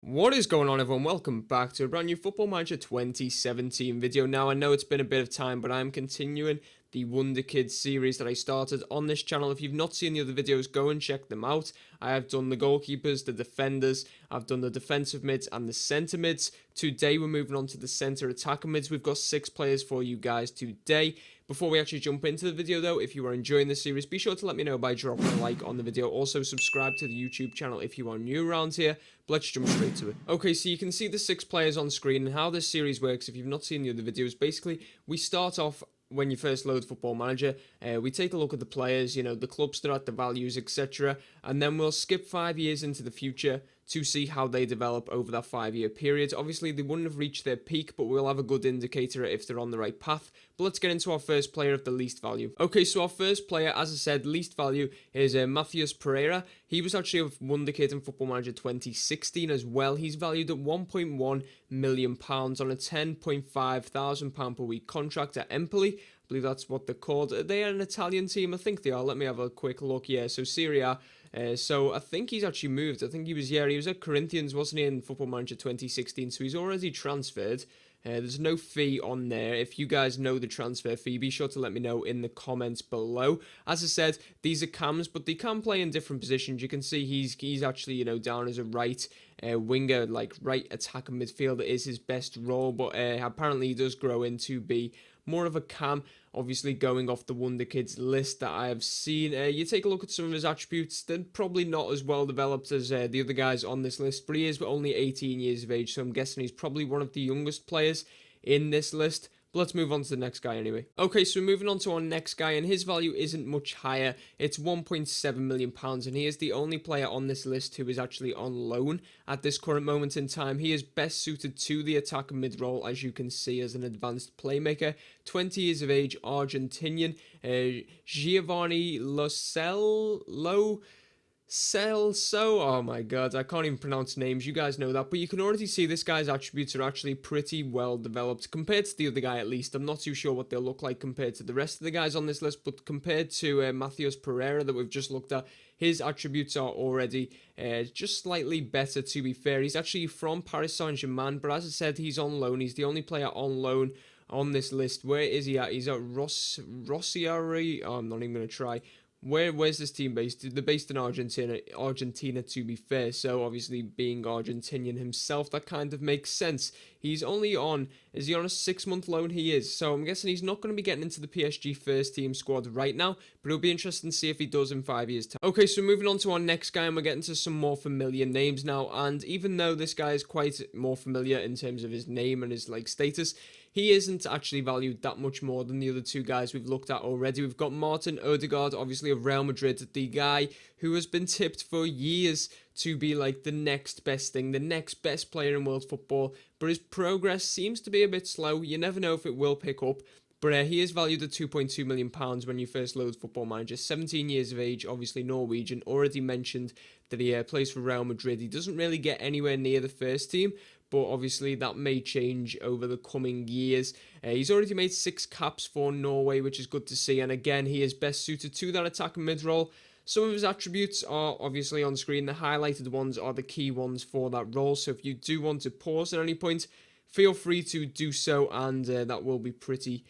What is going on, everyone? Welcome back to a brand new Football Manager 2017 video. Now, I know it's been a bit of time, but I'm continuing the Wonderkids series that I started on this channel. If you've not seen the other videos, go and check them out. I have done the goalkeepers, the defenders, I've done the defensive mids and the centre mids. Today, we're moving on to the centre attacker mids. We've got 6 players for you guys today. Before we actually jump into the video though, if you are enjoying this series, be sure to let me know by dropping a like on the video. Also, subscribe to the YouTube channel if you are new around here. But let's jump straight to it. Okay, so you can see the 6 players on screen and how this series works. If you've not seen the other videos, basically, we start off when you first load Football Manager. We take a look at the players, the club stat, the values, etc. And then we'll skip 5 years into the future to see how they develop over that 5-year period. Obviously, they wouldn't have reached their peak, but we'll have a good indicator if they're on the right path. But let's get into our first player of the least value. Okay, so our first player, as I said, least value is Matheus Pereira. He was actually a Wonderkid in Football Manager 2016 as well. He's valued at £1.1 million on a £10.5 thousand per week contract at Empoli. I believe that's what they're called. Are they an Italian team? I think they are. Let me have a quick look. Yeah, so Serie A. So I think he's actually moved. I think he was at Corinthians, wasn't he, in Football Manager 2016? So he's already transferred. There's no fee on there. If you guys know the transfer fee, be sure to let me know in the comments below. As I said, these are cams, but they can play in different positions. You can see he's actually, down as a right winger, like right attacker midfielder is his best role, but apparently he does grow into be more of a cam, obviously going off the Wonderkids list that I have seen. You take a look at some of his attributes, they're probably not as well developed as the other guys on this list, but he is only 18 years of age, so I'm guessing he's probably one of the youngest players in this list. But let's move on to the next guy anyway. Okay, so moving on to our next guy, and his value isn't much higher. It's £1.7 million, and he is the only player on this list who is actually on loan at this current moment in time. He is best suited to the attacker mid role, as you can see, as an advanced playmaker. 20 years of age, Argentinian. Giovanni Celso, oh my god, I can't even pronounce names, you guys know that, but you can already see this guy's attributes are actually pretty well developed, compared to the other guy at least. I'm not too sure what they'll look like compared to the rest of the guys on this list, but compared to Matheus Pereira that we've just looked at, his attributes are already just slightly better, to be fair. He's actually from Paris Saint-Germain, but as I said, he's on loan. He's the only player on loan on this list. Where is he at? He's at Rossiari. Oh, I'm not even going to try. Where's this team based? They're based in Argentina, to be fair. So obviously being Argentinian himself, that kind of makes sense. He's only on, is he on a 6-month loan? He is. So I'm guessing he's not going to be getting into the PSG first team squad right now, but it'll be interesting to see if he does in 5 years' time. Okay, so moving on to our next guy, and we're getting to some more familiar names now. And even though this guy is quite more familiar in terms of his name and his status, he isn't actually valued that much more than the other 2 guys we've looked at already. We've got Martin Odegaard, obviously of Real Madrid, the guy who has been tipped for years to be the next best thing, the next best player in world football, but his progress seems to be a bit slow. You never know if it will pick up. But he is valued at £2.2 million when you first load Football Manager. 17 years of age, obviously Norwegian. Already mentioned that he plays for Real Madrid. He doesn't really get anywhere near the first team, but obviously that may change over the coming years. He's already made 6 caps for Norway, which is good to see. And again, he is best suited to that attack and mid role. Some of his attributes are obviously on screen. The highlighted ones are the key ones for that role. So if you do want to pause at any point, feel free to do so, and that will be pretty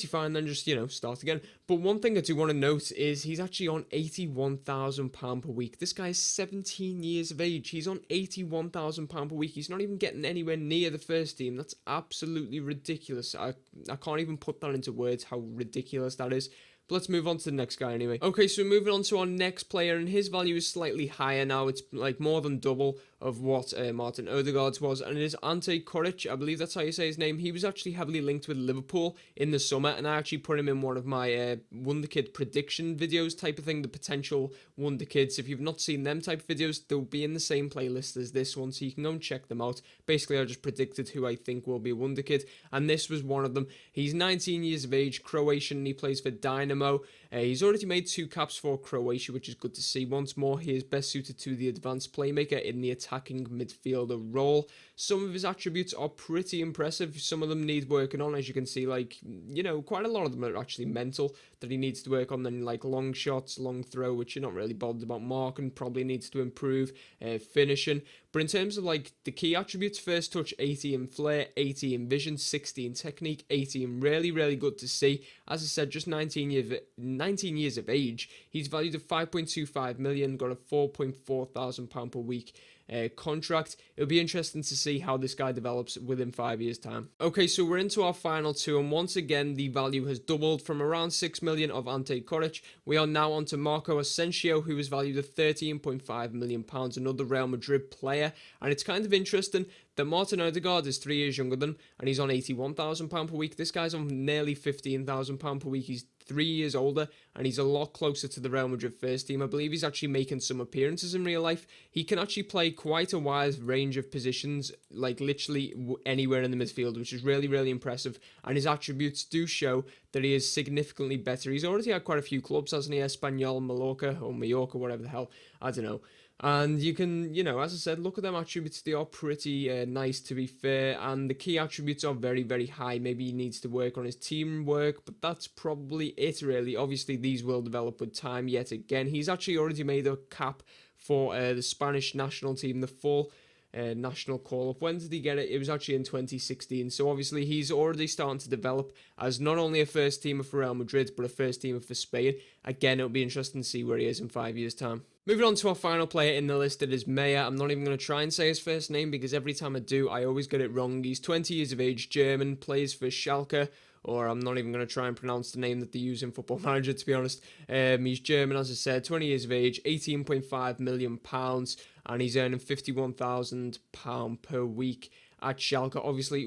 fine. Then just start again. But one thing I do want to note is he's actually on £81,000 per week. This guy is 17 years of age. He's on £81,000 per week. He's not even getting anywhere near the first team. That's absolutely ridiculous. I can't even put that into words how ridiculous that is. But let's move on to the next guy anyway. Okay, so moving on to our next player, and his value is slightly higher now. It's more than double of what Martin Odegaard's was, and it is Ante Coric. I believe that's how you say his name. He was actually heavily linked with Liverpool in the summer, and I actually put him in one of my Wonderkid prediction videos type of thing, the potential Wonderkids. If you've not seen them type of videos, they'll be in the same playlist as this one, so you can go and check them out. Basically, I just predicted who I think will be a Wonderkid, and this was one of them. He's 19 years of age, Croatian, and he plays for Dynamo. He's already made 2 caps for Croatia, which is good to see. Once more, he is best suited to the advanced playmaker in the attacking midfielder role. Some of his attributes are pretty impressive. Some of them need working on, as you can see, like, you know, quite a lot of them are actually mental that he needs to work on. Then, like, long shots, long throw, which you're not really bothered about marking, probably needs to improve, finishing. But in terms of, like, the key attributes, first touch, 80 in flair, 80 in vision, 60 in technique, 80 in really, really good to see. As I said, just 19 years of age. He's valued at 5.25 million, got a 4.4 thousand pound per week contract. It'll be interesting to see how this guy develops within 5 years' time. Okay, so we're into our final two, and once again, the value has doubled from around 6 million of Ante Coric. We are now on to Marco Asensio, who is valued at 13.5 million pounds, another Real Madrid player. And it's kind of interesting that Martin Odegaard is 3 years younger than him, and he's on 81,000 pound per week. This guy's on nearly 15,000 pound per week. He's 3 years older, and he's a lot closer to the Real Madrid first team. I believe he's actually making some appearances in real life. He can actually play quite a wide range of positions, like literally anywhere in the midfield, which is really, really impressive. And his attributes do show that he is significantly better. He's already had quite a few clubs, hasn't he? Espanyol, Mallorca, whatever the hell. I don't know. And you can, you know, as I said, look at them attributes. They are pretty nice, to be fair. And the key attributes are very, very high. Maybe he needs to work on his teamwork, but that's probably it, really. Obviously, these will develop with time yet again. He's actually already made a cap for the Spanish national team, the full national call-up. When did he get it? It was actually in 2016. So obviously he's already starting to develop as not only a first teamer for Real Madrid, but a first teamer for Spain. Again, it'll be interesting to see where he is in 5 years' time. Moving on to our final player in the list, it is Meyer. I'm not even going to try and say his first name because every time I do, I always get it wrong. He's 20 years of age, German, plays for Schalke, or I'm not even going to try and pronounce the name that they use in Football Manager, to be honest. He's German, as I said, 20 years of age, £18.5 million, and he's earning £51,000 per week at Schalke. Obviously,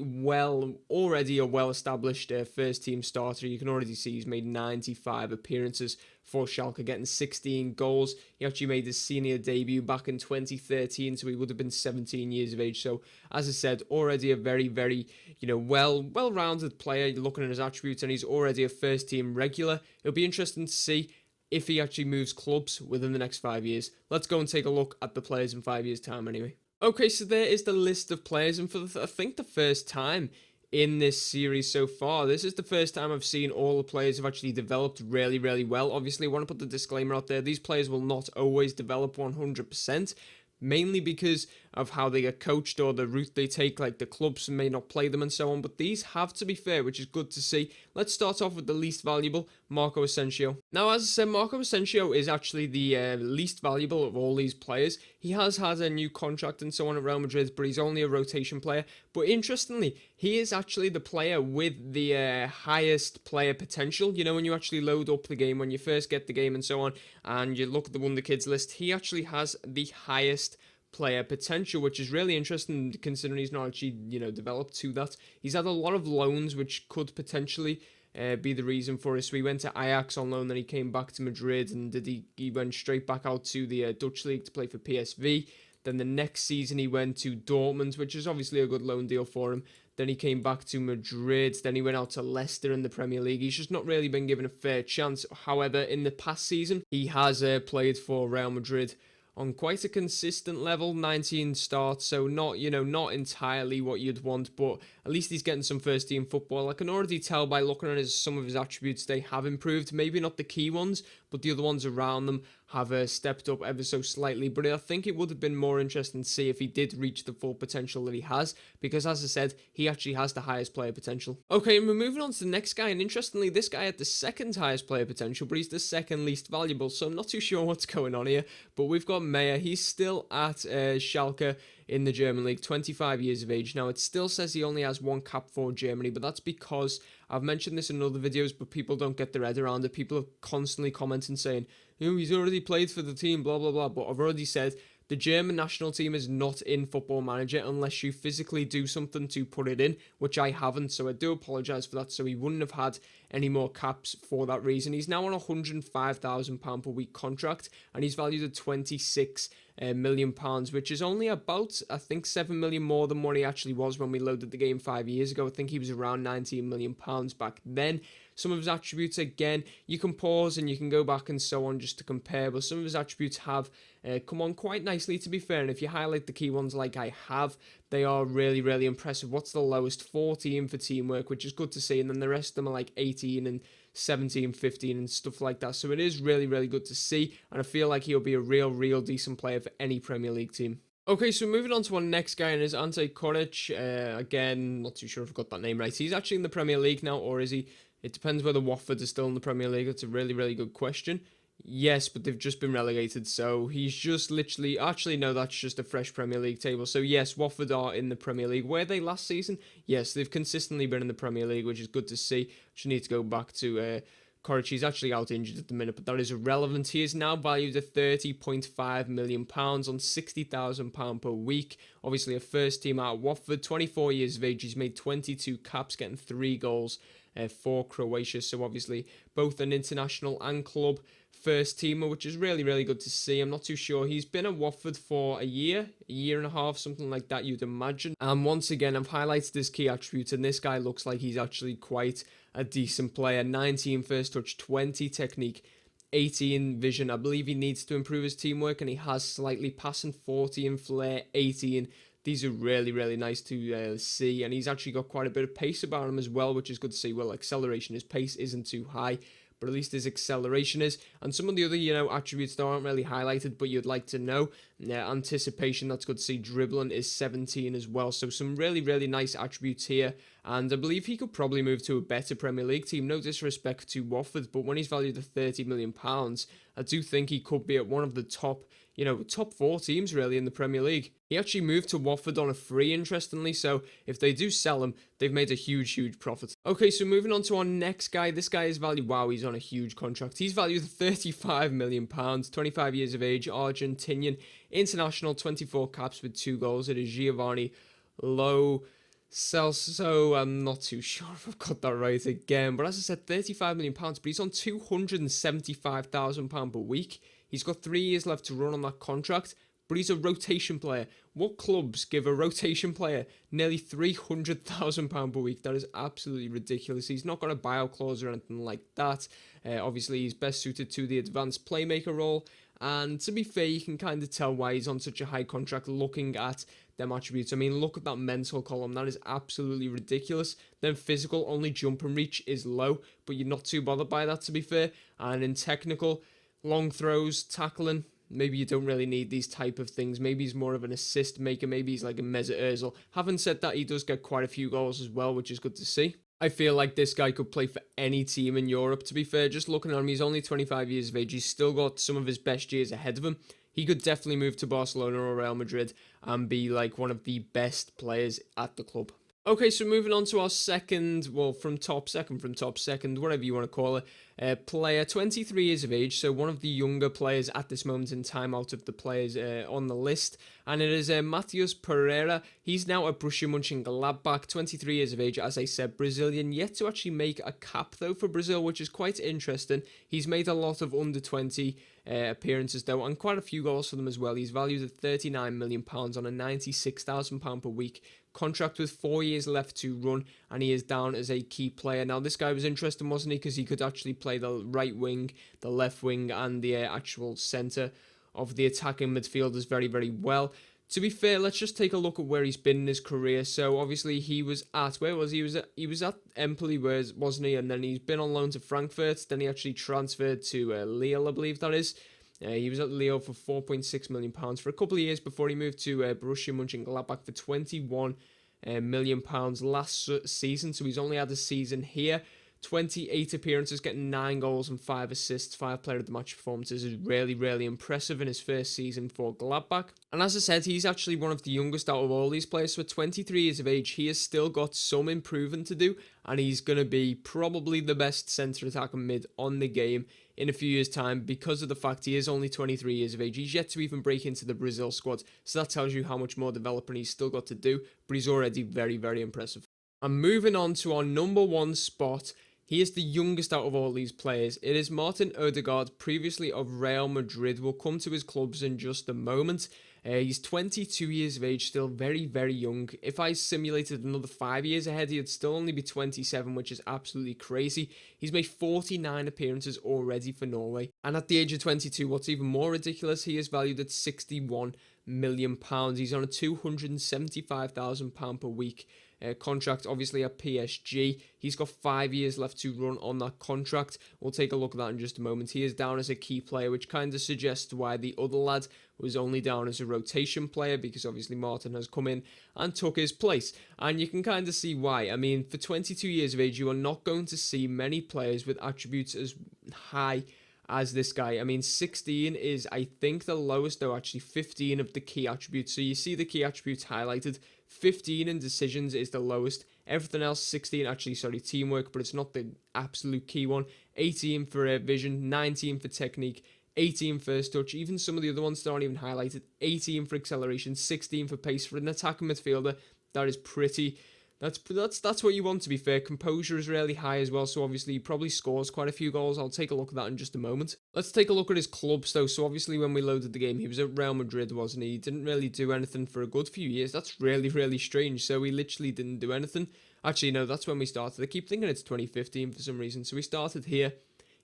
already a well-established first-team starter. You can already see he's made 95 appearances for Schalke, getting 16 goals. He actually made his senior debut back in 2013, so he would have been 17 years of age. So, as I said, already a very, very, well-rounded player. You're looking at his attributes, and he's already a first-team regular. It'll be interesting to see if he actually moves clubs within the next 5 years. Let's go and take a look at the players in 5 years' time, anyway. Okay, so there is the list of players, and for I think the first time in this series so far, this is the first time I've seen all the players have actually developed really, really well. Obviously, I want to put the disclaimer out there, these players will not always develop 100%, mainly because of how they get coached or the route they take, like the clubs may not play them and so on, but these have to be fair, which is good to see. Let's start off with the least valuable, Marco Asensio. Now, as I said, Marco Asensio is actually the least valuable of all these players. He has had a new contract and so on at Real Madrid, but he's only a rotation player. But interestingly, he is actually the player with the highest player potential. You know, when you actually load up the game, when you first get the game and so on, and you look at the Wonderkids list, he actually has the highest player potential, which is really interesting considering he's not actually, developed to that. He's had a lot of loans, which could potentially be the reason for it. So he went to Ajax on loan, then he came back to Madrid, and he went straight back out to the Dutch league to play for PSV. Then the next season he went to Dortmund, which is obviously a good loan deal for him. Then he came back to Madrid. Then he went out to Leicester in the Premier League. He's just not really been given a fair chance. However, in the past season, he has played for Real Madrid on quite a consistent level, 19 starts, so not entirely what you'd want, but at least he's getting some first team football. I can already tell by looking at some of his attributes, they have improved, maybe not the key ones, but the other ones around them have stepped up ever so slightly. But I think it would have been more interesting to see if he did reach the full potential that he has, because as I said, he actually has the highest player potential. Okay, and we're moving on to the next guy, and interestingly, this guy had the second highest player potential, but he's the second least valuable, so I'm not too sure what's going on here. But we've got Meyer. He's still at Schalke in the German league, 25 years of age. Now, it still says he only has one cap for Germany, but that's because I've mentioned this in other videos, but people don't get their head around it. People are constantly commenting saying, he's already played for the team, blah, blah, blah. But I've already said the German national team is not in Football Manager unless you physically do something to put it in, which I haven't, so I do apologise for that. So he wouldn't have had any more caps for that reason. He's now on a £105,000 per week contract, and he's valued at 26 million, which is only about, I think, 7 million more than what he actually was when we loaded the game 5 years ago. I think he was around 19 million pounds back then. Some of his attributes, again, you can pause and you can go back and so on just to compare, but some of his attributes have come on quite nicely, to be fair. And if you highlight the key ones like I have, they are really, really impressive. What's the lowest? 14 for teamwork, which is good to see, and then the rest of them are like 18 and 17, 15 and stuff like that. So it is really, really good to see, and I feel like he'll be a real decent player for any Premier League team. Okay, so moving on to our next guy, and is Ante Koric. Again, not too sure if I got that name right. He's actually in the Premier League now, or is he? It depends whether Watford is still in the Premier League. It's a really good question. Yes, but they've just been relegated, so he's just literally... Actually, no, that's just a fresh Premier League table. So, yes, Watford are in the Premier League. Were they last season? Yes, they've consistently been in the Premier League, which is good to see. Just need to go back to... Koric. He's actually out injured at the minute, but that is irrelevant. He is now valued at £30.5 million on £60,000 per week. Obviously, a first team out at Watford, 24 years of age. He's made 22 caps, getting 3 goals for Croatia. So, obviously, both an international and club first teamer, which is really good to see. I'm not too sure. He's been at Watford for a year and a half, something like that, you'd imagine. And once again, I've highlighted his key attributes, and this guy looks like he's actually quite a decent player. 19 first touch, 20 technique, 18 vision. I believe he needs to improve his teamwork, and he has slightly passing, 40 in flair, 18. These are really nice to see, and he's actually got quite a bit of pace about him as well, which is good to see. Well, acceleration, his pace isn't too high, but at least his acceleration is. And some of the other, attributes that aren't really highlighted, but you'd like to know. Anticipation, that's good to see. Dribbling is 17 as well. So some really nice attributes here. And I believe he could probably move to a better Premier League team. No disrespect to Watford, but when he's valued at £30 million, I do think he could be at one of the top, top 4 teams really in the Premier League. He actually moved to Watford on a free, interestingly, so if they do sell him, they've made a huge profit. Okay, so moving on to our next guy. This guy is valued, wow, he's on a huge contract. He's valued at £35 million, 25 years of age, Argentinian, international, 24 caps with 2 goals. It is Giovanni Lo Celso. I'm not too sure if I've got that right again, but as I said, £35 million, but he's on £275,000 per week. He's got 3 years left to run on that contract, but he's a rotation player. What clubs give a rotation player nearly £300,000 per week? That is absolutely ridiculous. He's not got a buyout clause or anything like that. Obviously, he's best suited to the advanced playmaker role. And to be fair, you can kind of tell why he's on such a high contract looking at them attributes. I mean, look at that mental column. That is absolutely ridiculous. Then physical, only jump and reach is low, but you're not too bothered by that, to be fair. And in technical, long throws, tackling, maybe you don't really need these type of things. Maybe he's more of an assist maker. Maybe he's like a Mesut Ozil. Having said that, he does get quite a few goals as well, which is good to see. I feel like this guy could play for any team in Europe, to be fair. Just looking at him, he's only 25 years of age. He's still got some of his best years ahead of him. He could definitely move to Barcelona or Real Madrid and be like one of the best players at the club. Okay, so moving on to our second, from top second, whatever you want to call it, player, 23 years of age, so one of the younger players at this moment in time out of the players on the list, and it is Matheus Pereira. He's now at Borussia Mönchengladbach, 23 years of age, as I said, Brazilian, yet to actually make a cap though for Brazil, which is quite interesting. He's made a lot of under 20 appearances though, and quite a few goals for them as well. He's valued at £39 million on a £96,000 per week contract with 4 years left to run, and he is down as a key player. Now, this guy was interesting, wasn't he? Because he could actually play the right wing, the left wing, and the actual centre of the attacking midfielders very well. To be fair, let's just take a look at where he's been in his career. So obviously he was at, where was he? He was at Empoli, wasn't he? And then he's been on loan to Frankfurt. Then he actually transferred to Lille, I believe that is. He was at Lille for £4.6 million for a couple of years before he moved to Borussia Mönchengladbach for £21 million last season. So he's only had a season here. 28 appearances, getting 9 goals and 5 assists, 5 player of the match performances is really impressive in his first season for Gladbach. And as I said, he's actually one of the youngest out of all these players. So at 23 years of age, he has still got some improving to do, and he's going to be probably the best centre attacker mid on the game in a few years' time because of the fact he is only 23 years of age. He's yet to even break into the Brazil squad, so that tells you how much more development he's still got to do, but he's already very impressive. And moving on to our number 1 spot, He is the youngest out of all these players. It is Martin Odegaard, previously of Real Madrid. We'll come to his clubs in just a moment. He's 22 years of age, still very, very young. If I simulated another 5 years ahead, he'd still only be 27, which is absolutely crazy. He's made 49 appearances already for Norway. And at the age of 22, what's even more ridiculous, he is valued at £61 million. He's on a £275,000 per week contract, obviously at PSG. He's got 5 years left to run on that contract. We'll take a look at that in just a moment. He is down as a key player, which kind of suggests why the other lad was only down as a rotation player, because obviously Martin has come in and took his place. And you can kind of see why. I mean, for 22 years of age, you are not going to see many players with attributes as high as this guy. I mean, 16 is, I think, the lowest, though actually 15 of the key attributes. So you see the key attributes highlighted. 15 in decisions is the lowest. Everything else, 16, actually, sorry, teamwork, but it's not the absolute key one. 18 for vision, 19 for technique, 18 first touch. Even some of the other ones that aren't even highlighted. 18 for acceleration, 16 for pace. For an attacking midfielder, that is pretty... That's what you want, to be fair. Composure is really high as well, so obviously he probably scores quite a few goals. I'll take a look at that in just a moment. Let's take a look at his clubs, though. So obviously when we loaded the game, he was at Real Madrid, wasn't he? He didn't really do anything for a good few years. That's really, really strange. So he literally didn't do anything. Actually, no, that's when we started. I keep thinking it's 2015 for some reason. So we started here.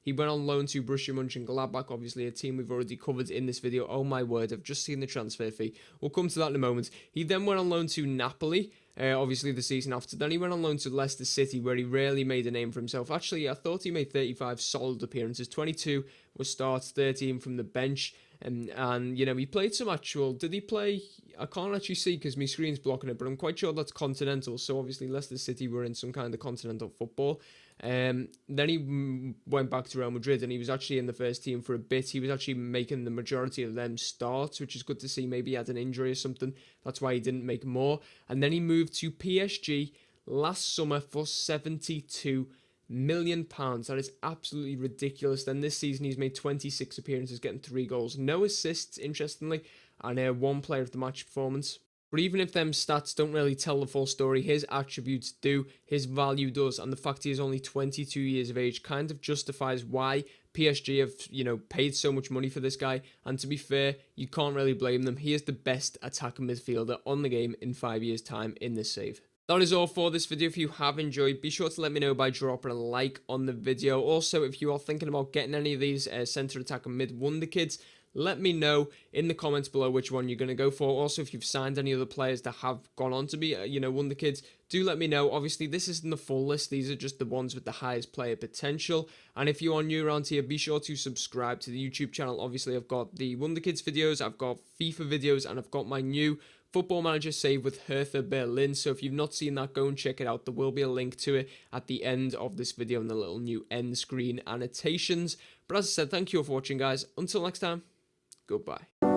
He went on loan to Borussia Mönchengladbach, obviously a team we've already covered in this video. Oh my word, I've just seen the transfer fee. We'll come to that in a moment. He then went on loan to Napoli, obviously the season after. Then he went on loan to Leicester City, where he rarely made a name for himself. Actually, I thought he made 35 solid appearances. 22 was starts, 13 from the bench. And you know, he played some actual... Did he play... I can't actually see because my screen's blocking it, but I'm quite sure that's continental. So obviously Leicester City were in some kind of continental football. Then he went back to Real Madrid, and he was actually in the first team for a bit. He was actually making the majority of them starts, which is good to see. Maybe he had an injury or something. That's why he didn't make more. And then he moved to PSG last summer for £72 million. That is absolutely ridiculous. Then this season he's made 26 appearances, getting 3 goals, no assists, interestingly, and 1 player of the match performance. But even if them stats don't really tell the full story, his attributes do, his value does, and the fact he is only 22 years of age kind of justifies why PSG have, you know, paid so much money for this guy. And to be fair, you can't really blame them. He is the best attacking midfielder on the game in 5 years' time in this save. That is all for this video. If you have enjoyed, be sure to let me know by dropping a like on the video. Also, if you are thinking about getting any of these centre attack and mid Wonderkids, let me know in the comments below which one you're going to go for. Also, if you've signed any other players that have gone on to be, Wonderkids, do let me know. Obviously, this isn't the full list. These are just the ones with the highest player potential. And if you are new around here, be sure to subscribe to the YouTube channel. Obviously, I've got the Wonderkids videos, I've got FIFA videos, and I've got my new Football Manager save with Hertha Berlin. So if you've not seen that, go and check it out. There will be a link to it at the end of this video in the little new end screen annotations. But as I said, thank you all for watching, guys. Until next time, goodbye.